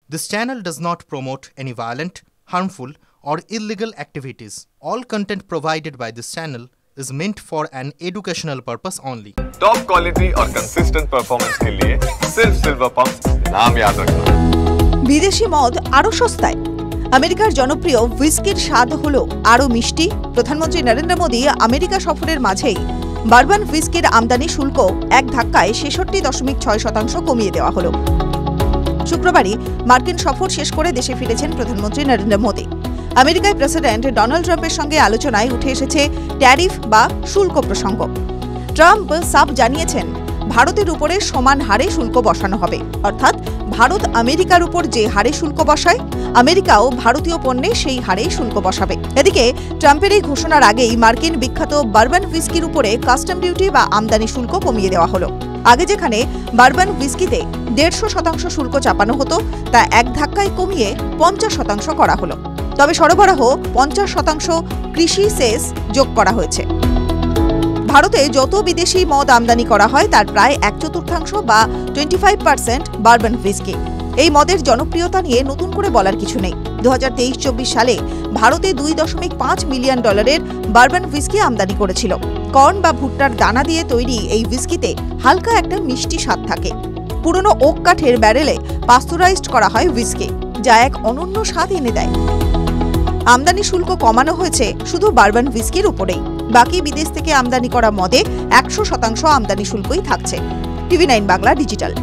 This channel does not promote any violent, harmful, or illegal activities. All content provided by this channel is meant for an educational purpose only. Top quality और consistent performance के लिए सिर्फ silver pump नाम याद रखना। বিদেশি মদ আরো সস্তায়। আমেরিকার জনপ্রিয় হুইস্কির স্বাদ হলো আরো মিষ্টি। প্রধানমন্ত্রী নরেন্দ্র মোদী আমেরিকা সফরের মাঝেই বারবান হুইস্কির আমদানি শুল্ক এক ধাক্কায় ৬৬.৬% কমিয়ে দেওয়া হলো। শুক্রবারই মার্কিন সফর শেষ করে দেশে ফিরেছেন প্রধানমন্ত্রী নরেন্দ্র মোদী। আমেরিকায় প্রেসিডেন্ট ডোনাল্ড ট্রাম্পের সঙ্গে আলোচনায় উঠে এসেছে ট্যারিফ বা শুল্ক প্রসঙ্গ। ট্রাম্প সাফ জানিয়েছেন, ভারতের উপরে সমান হারে শুল্ক বসানো হবে, অর্থাৎ ভারত আমেরিকার উপর যে হারে শুল্ক বসায়, আমেরিকাও ভারতীয় পণ্যে সেই হারেই শুল্ক বসাবে। এদিকে ট্রাম্পের এই ঘোষণার আগেই মার্কিন বিখ্যাত বারবান হুইস্কির উপরে কাস্টম ডিউটি বা আমদানি শুল্ক কমিয়ে দেওয়া হলো। আগে যেখানে বারবান হুইস্কিতে ১৫০% শুল্ক চাপানো হতো, তা এক ধাক্কায় কমিয়ে ৫০% করা হলো। তবে সরবরাহ ৫০% কৃষি সেস যোগ করা হয়েছে। ভারতে যত বিদেশি মদ আমদানি করা হয় তার প্রায় ১/৪ বা 25% বারবান হুইস্কি। এই মদের জনপ্রিয়তা নিয়ে নতুন করে বলার কিছু নেই। ২০২৩-২৪ সালে ভারতে $2.৫ মিলিয়ন বারবান হুইস্কি আমদানি করেছিল। কর্ন বা ভুট্টার দানা দিয়ে তৈরি এই হুইস্কিতে হালকা একটা মিষ্টি স্বাদ থাকে। পুরনো ওক কাঠের ব্যারেলে পাস্তুরাইজড করা হয় হুইস্কি, যা এক অনন্য স্বাদ এনে দেয়। আমদানি শুল্ক কমানো হয়েছে শুধু বারবান হুইস্কির উপরেই। বাকি বিদেশ থেকে আমদানি করা মদে ১০০% আমদানি শুল্কই থাকছে। টিভি9 বাংলা ডিজিটাল।